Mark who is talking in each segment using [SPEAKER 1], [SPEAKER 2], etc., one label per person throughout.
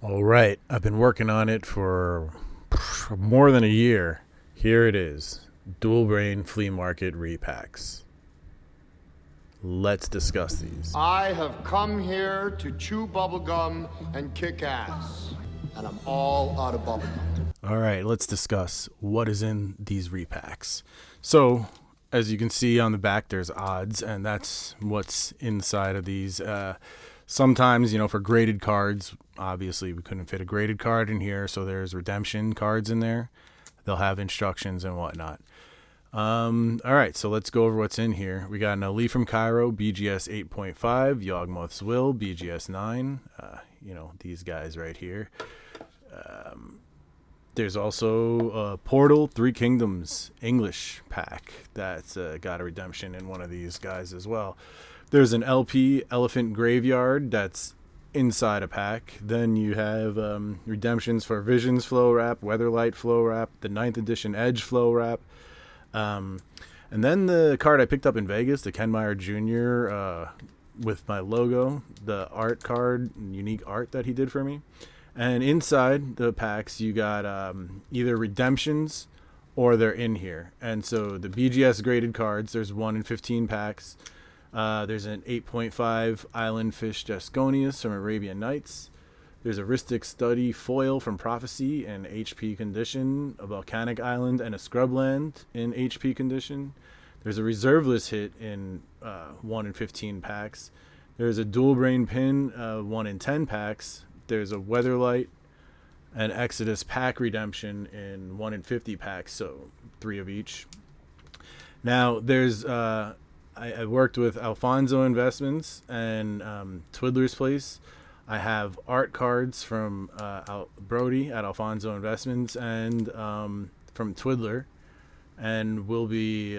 [SPEAKER 1] All right, I've been working on it for more than a year. Here it is, Dual Brain Flea Market Repacks. Let's discuss these.
[SPEAKER 2] I have come here to chew bubblegum and kick ass. And I'm all out of bubblegum.
[SPEAKER 1] All right, let's discuss what is in these repacks. So, as you can see on the back, there's odds, and that's what's inside of these. Sometimes, for graded cards, obviously we couldn't fit a graded card in here, so there's redemption cards in there. They'll have instructions and whatnot. All right, so let's go over what's in here. We got an Ali from Cairo, BGS 8.5, Yawgmoth's Will, BGS 9. These guys right here. There's also Portal 3 Kingdoms English pack that's got a redemption in one of these guys as well. There's an LP Elephant Graveyard that's inside a pack. Then you have redemptions for Visions Flow Wrap, Weatherlight Flow Wrap, the 9th edition Edge Flow Wrap. And then the card I picked up in Vegas, the Ken Meyer Jr. With my logo, the art card, unique art that he did for me. And inside the packs, you got either redemptions or they're in here. And so the BGS graded cards, there's 1 in 15 packs. There's an 8.5 Island Fish Jasconius from Arabian Nights. There's a Ristic Study foil from Prophecy in HP condition, a Volcanic Island, and a Scrubland in HP condition. There's a Reserveless hit in 1 in 15 packs. There's a Dual Brain Pin, 1 in 10 packs. There's a Weatherlight and Exodus pack redemption in 1 in 50 packs, so 3 of each. Now, there's I worked with Alfonso Investments and Twiddler's Place. I have art cards from Brody at Alfonso Investments and from Twiddler, and we'll be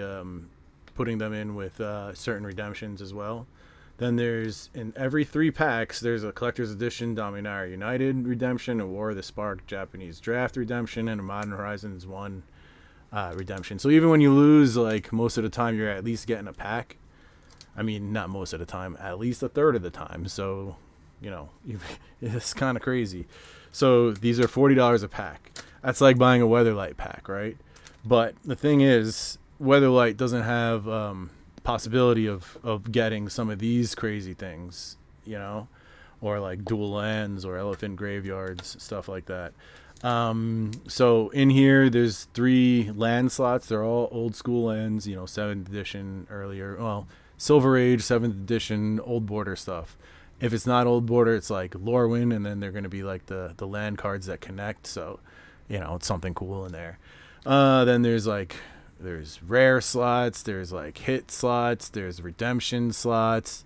[SPEAKER 1] putting them in with certain redemptions as well. Then there's, in every 3 packs, there's a Collector's Edition Dominaria United redemption, a War of the Spark Japanese Draft redemption, and a Modern Horizons 1 redemption. So even when you lose, most of the time, you're at least getting a pack. I mean, not most of the time, at least a third of the time. So, it's kind of crazy. So these are $40 a pack. That's like buying a Weatherlight pack, right? But the thing is, Weatherlight doesn't have possibility of getting some of these crazy things, or like dual lands or elephant graveyards, stuff like that. So in here, there's 3 land slots. They're all old school lands, 7th edition earlier. Well, Silver Age, 7th edition, old border stuff. If it's not old border, it's like Lorwyn, and then they're going to be like the land cards that connect. So, it's something cool in there. Then there's rare slots, there's hit slots, there's redemption slots,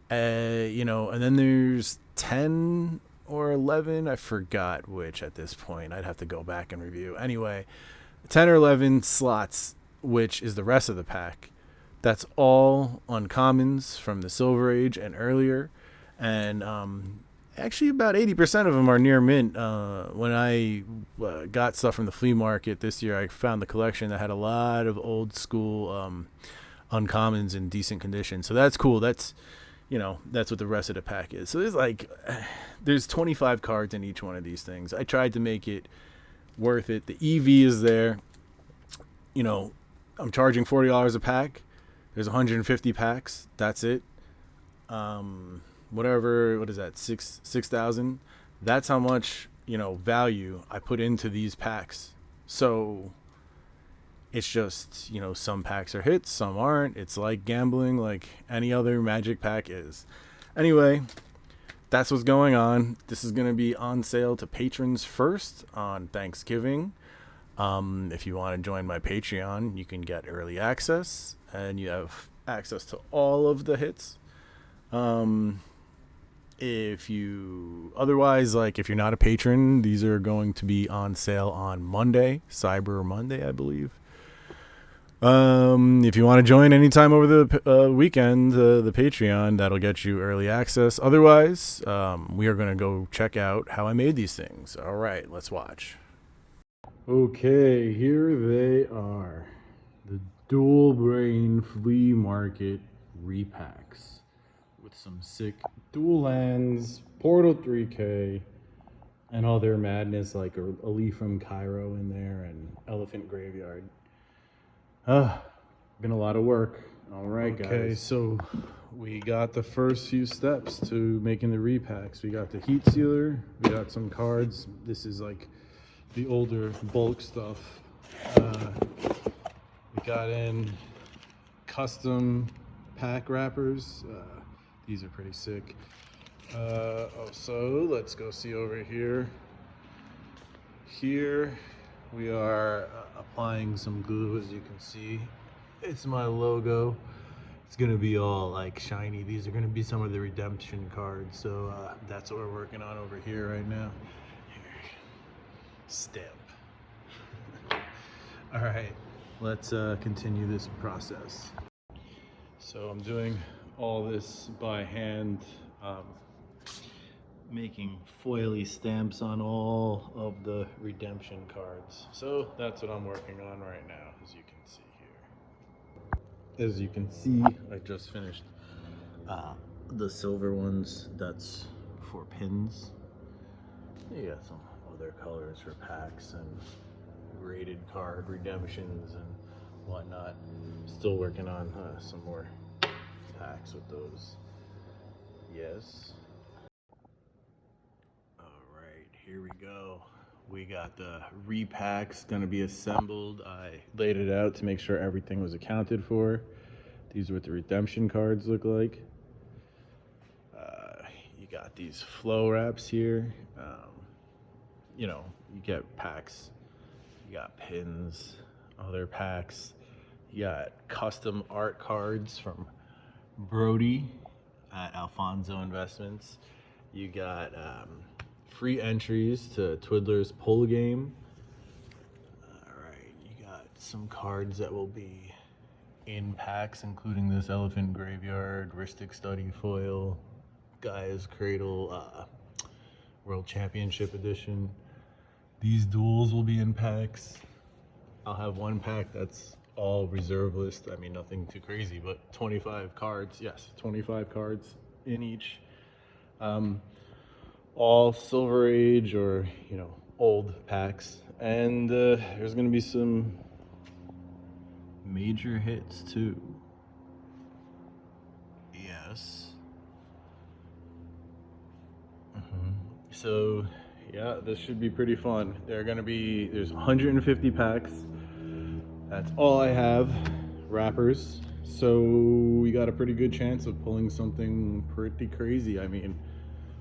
[SPEAKER 1] and then there's 10 or 11, I forgot which at this point. I'd have to go back and review. Anyway, 10 or 11 slots, which is the rest of the pack. That's all uncommons from the Silver Age and earlier. And actually about 80% of them are near mint. When I got stuff from the flea market this year, I found the collection that had a lot of old school uncommons in decent condition. So that's cool. That's that's what the rest of the pack is. So there's 25 cards in each one of these things. I tried to make it worth it. The EV is there. I'm charging $40 a pack. There's 150 packs. That's it. What is that? 6,000. That's how much, value I put into these packs. So it's just, some packs are hits, some aren't. It's like gambling, like any other Magic pack is. Anyway, that's what's going on. This is going to be on sale to patrons first on Thanksgiving. If you want to join my Patreon, you can get early access, and you have access to all of the hits. If you're not a patron, these are going to be on sale on Monday, Cyber Monday, I believe. If you want to join anytime over the weekend, the Patreon, that'll get you early access. Otherwise, we are going to go check out how I made these things. All right, let's watch. Okay, here they are. The Dual Brain Flea Market Repacks with some sick dual lands, Portal 3K, and all their madness, like a leaf from Cairo in there and Elephant Graveyard. Been a lot of work. All right, guys. Okay, so we got the first few steps to making the repacks. We got the heat sealer, we got some cards. This is like the older bulk stuff. We got in custom pack wrappers. These are pretty sick. So let's go see over here. Here we are applying some glue, as you can see. It's my logo. It's gonna be all like shiny. These are gonna be some of the redemption cards. So that's what we're working on over here right now. Here. Stamp. All right, let's continue this process. So I'm doing all this by hand, making foily stamps on all of the redemption cards. So that's what I'm working on right now, as you can see here. As you can see, I just finished the silver ones. That's for pins. You got some other colors for packs and graded card redemptions and whatnot. Still working on some more packs with those. Yes. Alright, here we go. We got the repacks gonna be assembled. I laid it out to make sure everything was accounted for. These are what the redemption cards look like. You got these flow wraps here. You know, you get packs. You got pins, other packs. You got custom art cards from Brody at Alfonso Investments. You got free entries to Twiddler's Pull Game. Alright, you got some cards that will be in packs, including this Elephant Graveyard, Ristic Study Foil, Gaia's Cradle, World Championship Edition. These duels will be in packs. I'll have one pack that's all reserve list. I mean, nothing too crazy, but 25 cards. Yes, 25 cards in each. All Silver Age or, you know, old packs. And there's going to be some major hits too. Yes. So, yeah, this should be pretty fun. There's 150 packs. That's all I have, wrappers. So we got a pretty good chance of pulling something pretty crazy. I mean,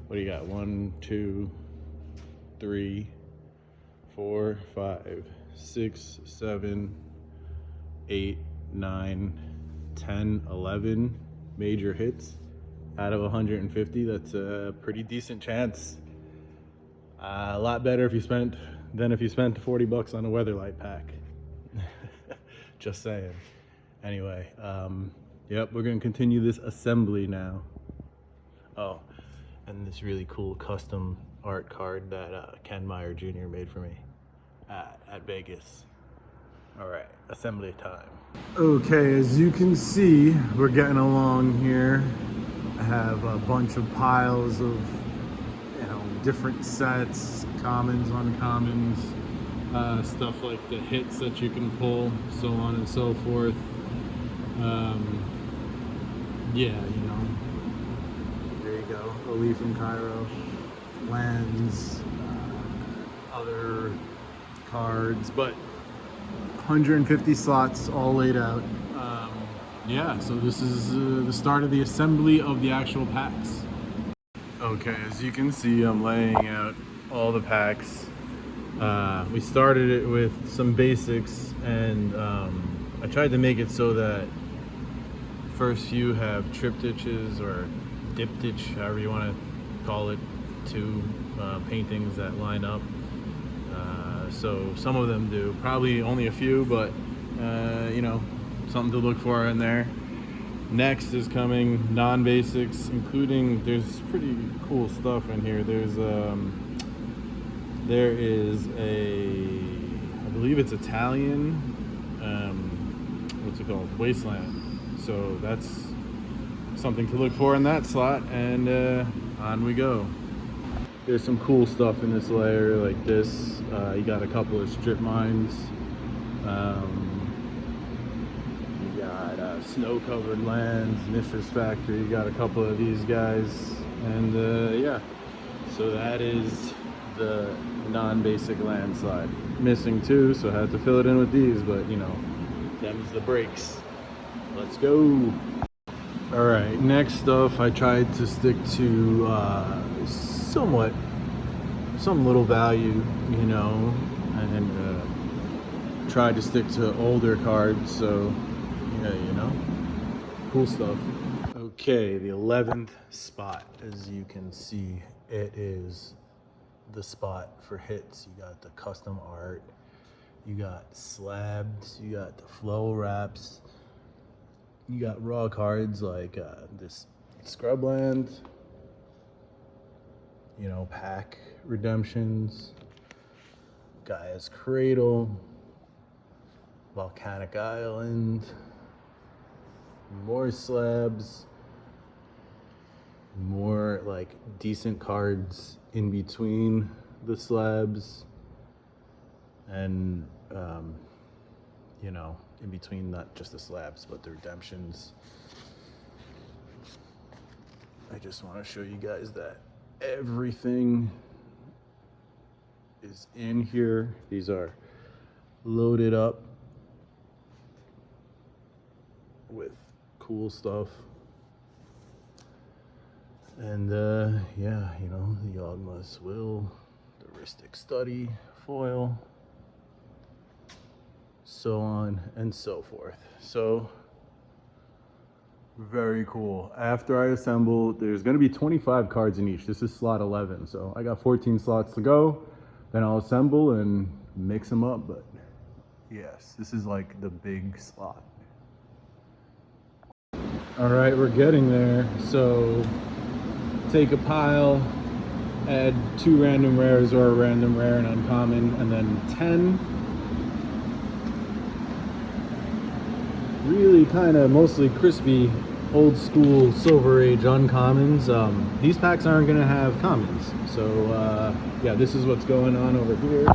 [SPEAKER 1] what do you got? 1, 2, 3, 4, 5, 6, 7, 8, 9, 10, 11 major hits out of 150. That's a pretty decent chance. A lot better than if you spent 40 bucks on a Weatherlight pack. Just saying. Anyway, yep, we're gonna continue this assembly now. Oh, and this really cool custom art card that Ken Meyer Jr. made for me at Vegas. All right, assembly time. Okay, as you can see, we're getting along here. I have a bunch of piles of, you know, different sets, commons, uncommons, stuff like the hits that you can pull, so on and so forth. Yeah, you know, there you go. Ali from Cairo, lands, other cards, but 150 slots all laid out. Yeah, so this is the start of the assembly of the actual packs. Okay, as you can see, I'm laying out all the packs. We started it with some basics, and I tried to make it so that first few have triptychs or diptych, however you want to call it, two paintings that line up. So some of them do, probably only a few, but you know, something to look for in there. Next is coming non-basics, including, there's pretty cool stuff in here. There is I believe it's Italian, what's it called, Wasteland. So that's something to look for in that slot, and on we go. There's some cool stuff in this layer, like this. You got a couple of strip mines. You got snow-covered lands, Mishra's Factory. You got a couple of these guys, and yeah. So that is the non-basic landslide. Missing two, so I had to fill it in with these. But you know, them's the breaks. Let's go. All right, next stuff. I tried to stick to somewhat some little value, you know, and tried to stick to older cards. So yeah, you know, cool stuff. Okay, the 11th spot, as you can see, it is the spot for hits. You got the custom art, you got slabs, you got the flow wraps, you got raw cards like this Scrubland, you know, pack redemptions, Gaia's Cradle, Volcanic Island, more slabs, more like decent cards in between the slabs, and you know, in between not just the slabs but the redemptions. I just want to show you guys that everything is in here. These are loaded up with cool stuff. And yeah, you know, the Yawgmoth's Will, the Ristic Study foil, so on and so forth. So very cool. After I assemble, there's going to be 25 cards in each. This is slot 11, so I got 14 slots to go. Then I'll assemble and mix them up. But yes, this is like the big slot. All right, we're getting there. So take a pile, add 2 random rares or a random rare and uncommon, and then 10 really kind of mostly crispy old school Silver Age uncommons. These packs aren't going to have commons, so yeah, this is what's going on over here.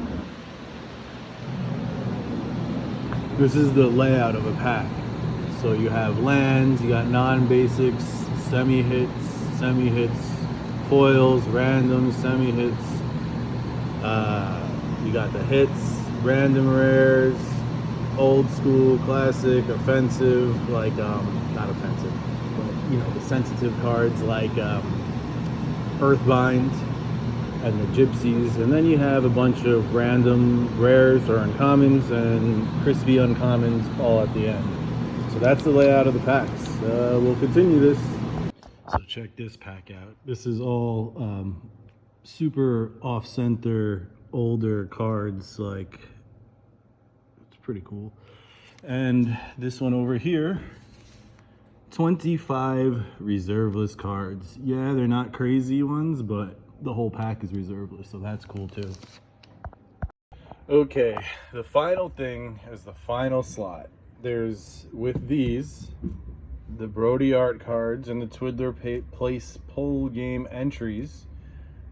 [SPEAKER 1] This is the layout of a pack. So you have lands, you got non-basics, semi-hits, foils, randoms, semi-hits. You got the hits, random rares, old school, classic, offensive, like not offensive, but you know, the sensitive cards like Earthbind and the Gypsies, and then you have a bunch of random rares or uncommons and crispy uncommons all at the end. So that's the layout of the packs. We'll continue this. So check this pack out. This is all super off-center, older cards. Like, it's pretty cool. And this one over here, 25 reserveless cards. Yeah, they're not crazy ones, but the whole pack is reserveless, so that's cool too. Okay, the final thing is the final slot. There's, with these, the Brody art cards and the Twiddler Place poll game entries.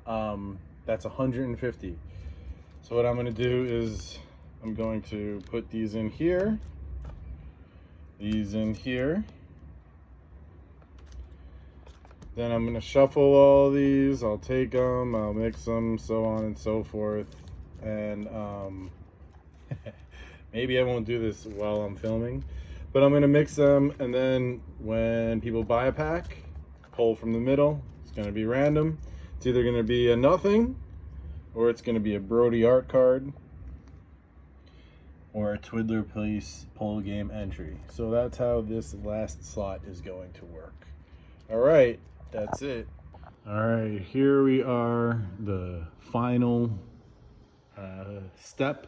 [SPEAKER 1] That's 150. So what I'm going to do is I'm going to put these in here, these in here. Then I'm going to shuffle all these. I'll take them, I'll mix them, so on and so forth. And maybe I won't do this while I'm filming, but I'm gonna mix them, and then when people buy a pack, pull from the middle. It's gonna be random. It's either gonna be a nothing, or it's gonna be a Brody art card, or a Twiddler Place poll game entry. So that's how this last slot is going to work. All right, that's it. All right, here we are, the final step,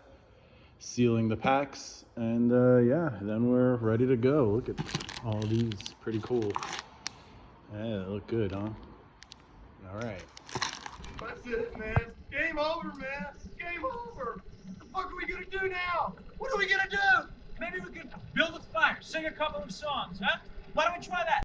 [SPEAKER 1] sealing the packs, and yeah, then we're ready to go. Look at all these, pretty cool. Yeah, they look good, huh? All right.
[SPEAKER 2] That's it, man. Game over, man. Game over. What the fuck are we gonna do now? What are we gonna do?
[SPEAKER 3] Maybe we could build a fire, sing a couple of songs, huh? Why don't we try that?